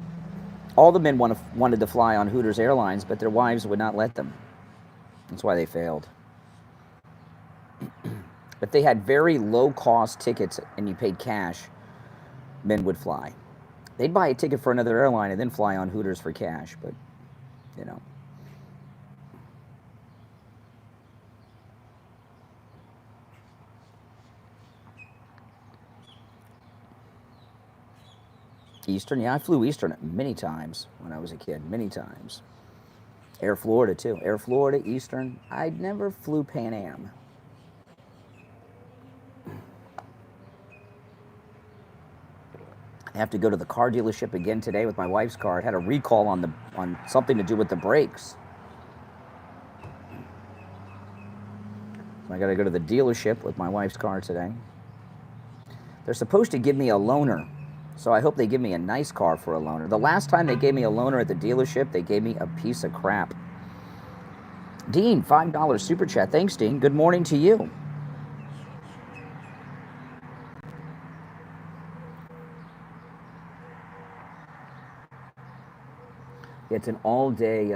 All the men wanted to fly on Hooters Airlines, but their wives would not let them. That's why they failed. If they had very low-cost tickets and you paid cash, men would fly. They'd buy a ticket for another airline and then fly on Hooters for cash, but, you know. Eastern, yeah, I flew Eastern many times when I was a kid, many times. Air Florida, too. Air Florida, Eastern. I never flew Pan Am. I have to go to the car dealership again today with my wife's car. It had a recall on something to do with the brakes. So I got to go to the dealership with my wife's car today. They're supposed to give me a loaner, so I hope they give me a nice car for a loaner. The last time they gave me a loaner at the dealership, they gave me a piece of crap. Dean, $5 super chat. Thanks, Dean. Good morning to you. It's an all-day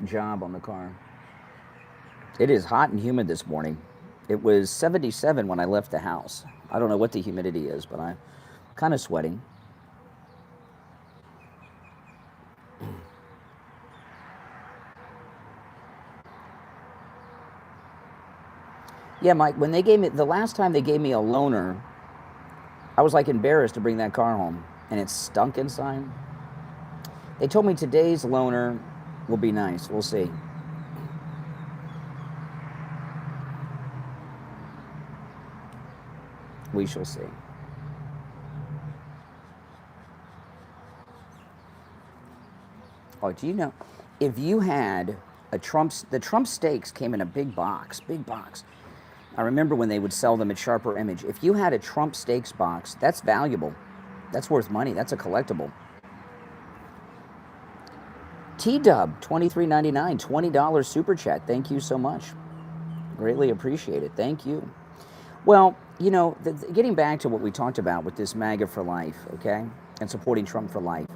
job on the car. It is hot and humid this morning. It was 77 when I left the house. I don't know what the humidity is, but I'm kind of sweating. Yeah, Mike, when they gave me, the last time they gave me a loaner, I was like embarrassed to bring that car home, and it stunk inside. They told me today's loaner will be nice. We'll see. We shall see. Oh, do you know, if you had the Trump steaks came in a big box, big box. I remember when they would sell them at Sharper Image. If you had a Trump steaks box, that's valuable. That's worth money. That's a collectible. T-Dub, $23.99, $20 super chat. Thank you so much. Greatly appreciate it. Thank you. Well, you know, getting back to what we talked about with this MAGA for life, okay, and supporting Trump for life.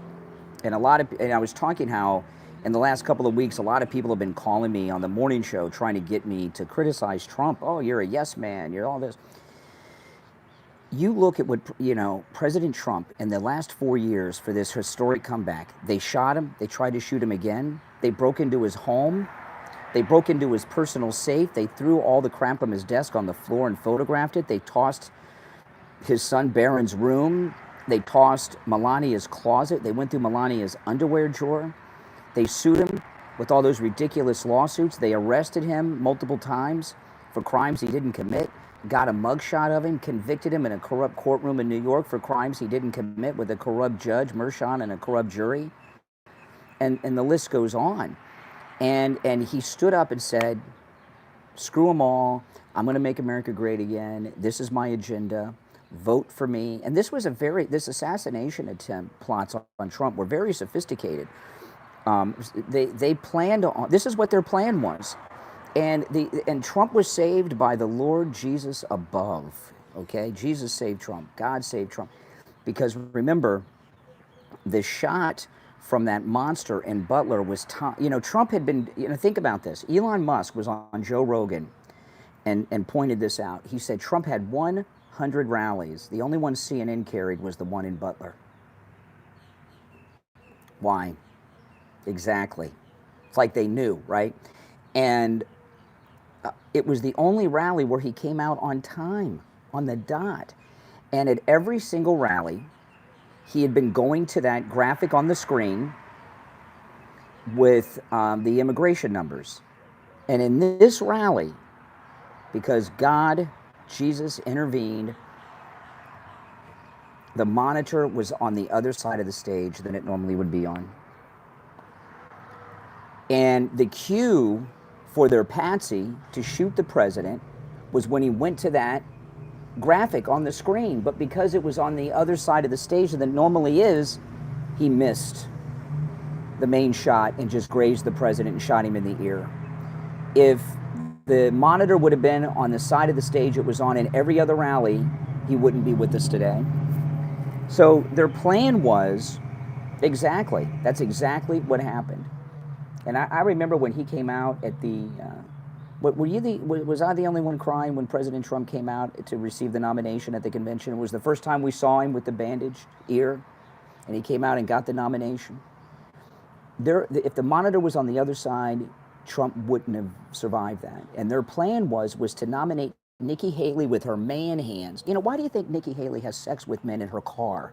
And I was talking how in the last couple of weeks, a lot of people have been calling me on the morning show trying to get me to criticize Trump. Oh, you're a yes man. You're all this. You look at what, you know, President Trump in the last 4 years for this historic comeback. They shot him. They tried to shoot him again. They broke into his home. They broke into his personal safe. They threw all the crap from his desk on the floor and photographed it. They tossed his son Barron's room. They tossed Melania's closet. They went through Melania's underwear drawer. They sued him with all those ridiculous lawsuits. They arrested him multiple times for crimes he didn't commit, got a mugshot of him, convicted him in a corrupt courtroom in New York for crimes he didn't commit with a corrupt judge, Mershon, and a corrupt jury. And the list goes on. And he stood up and said, screw them all. I'm going to make America great again. This is my agenda. Vote for me. And this was this assassination attempt plots on Trump were very sophisticated. They planned on, this is what their plan was. And Trump was saved by the Lord Jesus above. Okay? Jesus saved Trump. God saved Trump. Because remember, the shot from that monster in Butler was, you know, Trump had been, you know, think about this. Elon Musk was on Joe Rogan and pointed this out. He said Trump had 100 rallies. The only one CNN carried was the one in Butler. Why? Exactly. It's like they knew, right? And it was the only rally where he came out on time, on the dot. And at every single rally, he had been going to that graphic on the screen with the immigration numbers. And in this rally, because God, Jesus intervened, the monitor was on the other side of the stage than it normally would be on. And the cue for their patsy to shoot the president was when he went to that graphic on the screen, but because it was on the other side of the stage than it normally is, he missed the main shot and just grazed the president and shot him in the ear. If the monitor would have been on the side of the stage it was on in every other rally, he wouldn't be with us today. So their plan was exactly, that's exactly what happened. And I remember when he came out at the, was I the only one crying when President Trump came out to receive the nomination at the convention? It was the first time we saw him with the bandaged ear, and he came out and got the nomination. If the monitor was on the other side, Trump wouldn't have survived that. And their plan was to nominate Nikki Haley with her man hands. You know, why do you think Nikki Haley has sex with men in her car,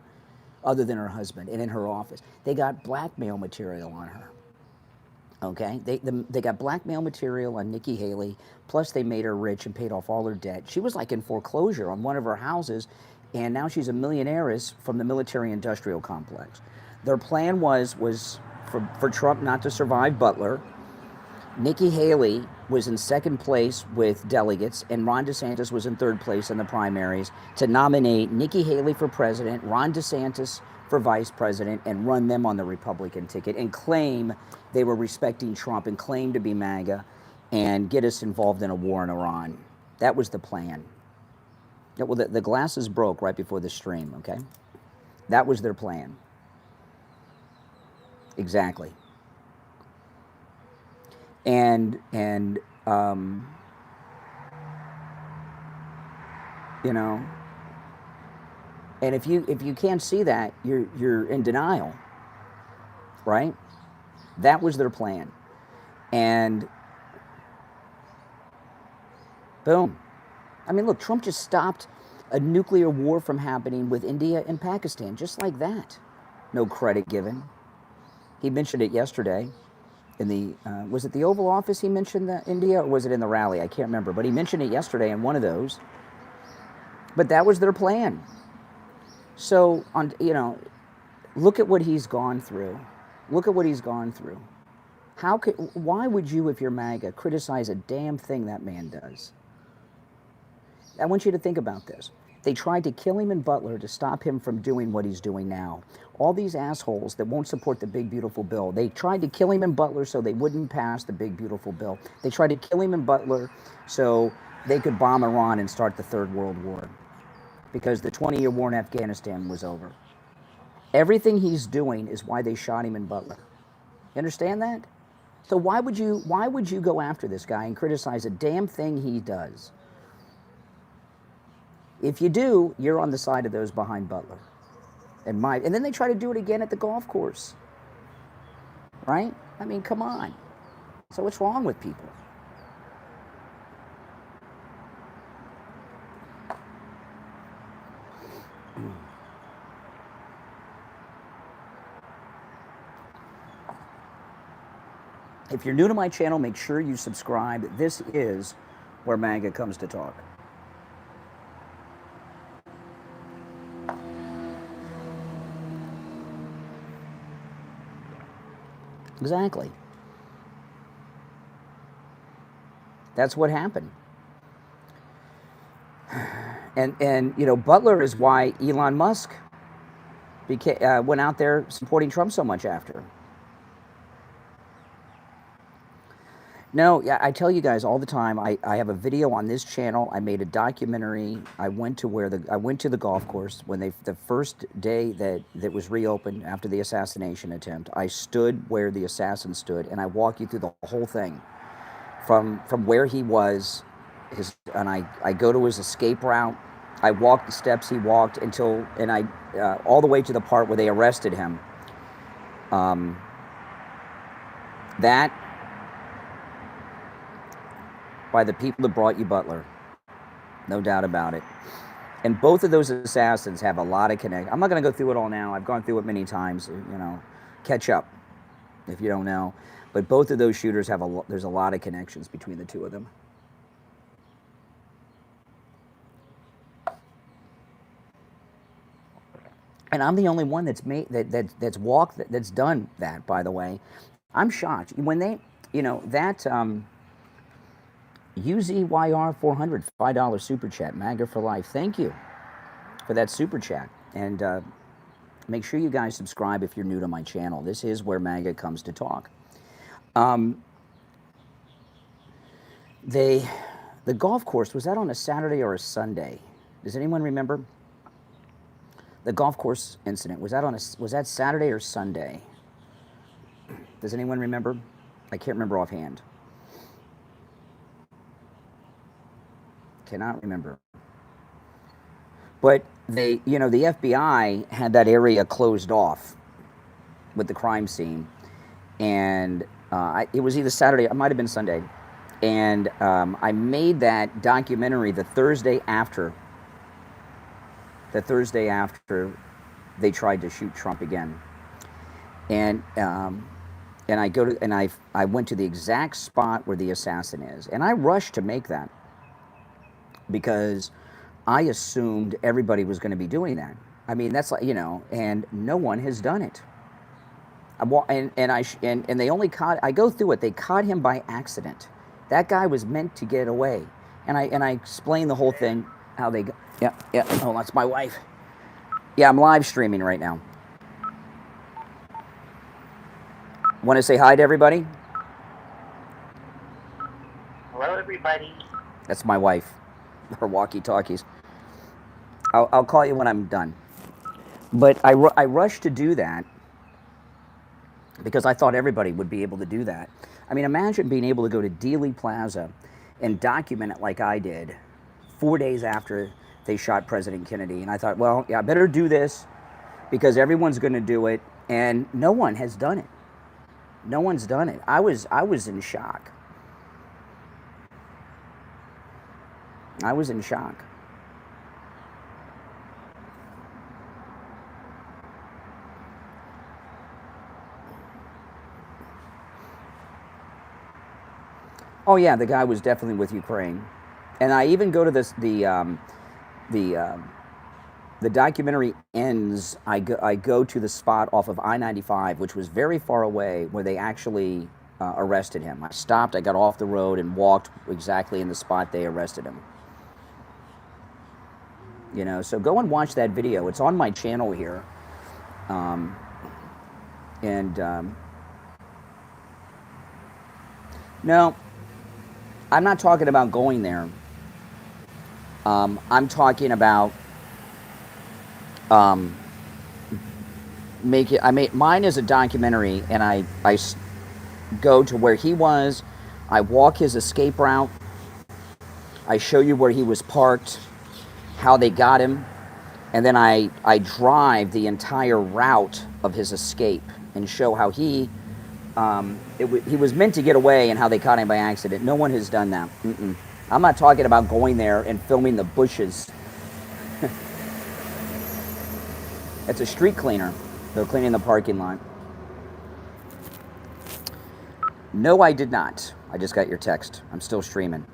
other than her husband, and in her office? They got blackmail material on her. Okay, they got blackmail material on Nikki Haley, plus they made her rich and paid off all her debt. She was like in foreclosure on one of her houses, and now she's a millionairess from the military-industrial complex. Their plan was for Trump not to survive Butler. Nikki Haley was in second place with delegates, and Ron DeSantis was in third place in the primaries, to nominate Nikki Haley for president, Ron DeSantis for vice president, and run them on the Republican ticket and claim they were respecting Trump and claim to be MAGA and get us involved in a war in Iran. That was the plan. Well, the glasses broke right before the stream, okay? That was their plan. Exactly. And you know, and if you can't see that, you're in denial, right? That was their plan. And boom. I mean, look, Trump just stopped a nuclear war from happening with India and Pakistan, just like that. No credit given. He mentioned it yesterday in the, was it the Oval Office he mentioned that India, or was it in the rally? I can't remember, but he mentioned it yesterday in one of those. But that was their plan. So, you know, look at what he's gone through. Look at what he's gone through. Why would you, if you're MAGA, criticize a damn thing that man does? I want you to think about this. They tried to kill him in Butler to stop him from doing what he's doing now. All these assholes that won't support the big, beautiful bill. They tried to kill him in Butler so they wouldn't pass the big, beautiful bill. They tried to kill him in Butler so they could bomb Iran and start the Third World War, because the 20-year war in Afghanistan was over. Everything he's doing is why they shot him in Butler. You understand that? So why would you go after this guy and criticize a damn thing he does? If you do, you're on the side of those behind Butler. And then they try to do it again at the golf course. Right? I mean, come on. So what's wrong with people? If you're new to my channel, make sure you subscribe. This is where MAGA comes to talk. Exactly. That's what happened. And you know, Butler is why Elon Musk went out there supporting Trump so much after. No, yeah, I tell you guys all the time. I have a video on this channel. I made a documentary. I went to the golf course when the first day that was reopened after the assassination attempt. I stood where the assassin stood, and I walk you through the whole thing, from where he was, and I go to his escape route. I walk the steps he walked all the way to the part where they arrested him. That. By the people that brought you Butler. No doubt about it. And both of those assassins have a lot of connect. I'm not going to go through it all now. I've gone through it many times. You know, catch up if you don't know. But both of those shooters there's a lot of connections between the two of them. And I'm the only one that's that's done that, by the way. I'm shocked. When they, you know, that UZYR 400 $5 super chat, MAGA for life. Thank you for that super chat. And make sure you guys subscribe if you're new to my channel. This is where MAGA comes to talk. The golf course, was that on a Saturday or a Sunday? Does anyone remember? The golf course incident, was that Saturday or Sunday? Does anyone remember? I can't remember offhand. Cannot remember. But the FBI had that area closed off with the crime scene, and it was either Saturday, it might have been Sunday, and I made that documentary the Thursday after they tried to shoot Trump again, and I went to the exact spot where the assassin is, and I rushed to make that, because I assumed everybody was going to be doing that. I mean, that's like, you know, and no one has done it. And they only caught, I go through it, they caught him by accident. That guy was meant to get away. And I explain the whole thing, how they, yeah, oh, that's my wife. Yeah, I'm live streaming right now. Want to say hi to everybody? Hello, everybody. That's my wife. Her walkie-talkies. I'll call you when I'm done. But I rushed to do that because I thought everybody would be able to do that. I mean, imagine being able to go to Dealey Plaza and document it like I did 4 days after they shot President Kennedy. And I thought, well, yeah, I better do this because everyone's going to do it. And no one has done it. No one's done it. I was in shock. I was in shock. Oh yeah, the guy was definitely with Ukraine, and I even go to the documentary ends, I go to the spot off of I-95, which was very far away, where they actually arrested him. I stopped, I got off the road and walked exactly in the spot they arrested him. You know, so go and watch that video. It's on my channel here. No, I'm not talking about going there. I'm talking about mine is a documentary, and I go to where he was, I walk his escape route, I show you where he was parked, how they got him, and then I drive the entire route of his escape and show how he was meant to get away and how they caught him by accident. No one has done that. I'm not talking about going there and filming the bushes. It's a street cleaner. They're cleaning the parking lot. No, I did not. I just got your text. I'm still streaming.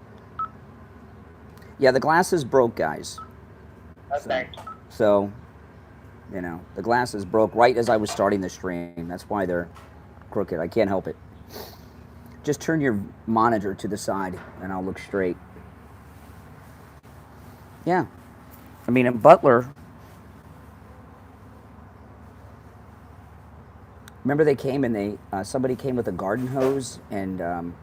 Yeah, the glasses broke, guys. Okay. So, you know, the glasses broke right as I was starting the stream. That's why they're crooked. I can't help it. Just turn your monitor to the side and I'll look straight. Yeah. I mean, in Butler, remember they came and somebody came with a garden hose and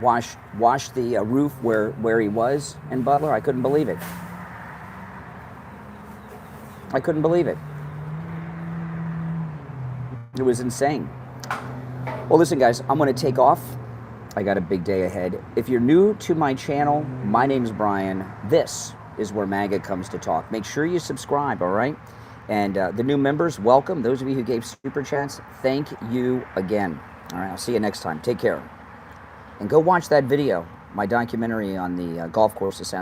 washed the roof where he was in Butler? I couldn't believe it. I couldn't believe it. It was insane. Well, listen, guys, I'm going to take off. I got a big day ahead. If you're new to my channel, my name's Brian. This is where MAGA comes to talk. Make sure you subscribe, all right? And the new members, welcome. Those of you who gave super chats, thank you again. All right, I'll see you next time. Take care. And go watch that video, my documentary on the golf course assassination.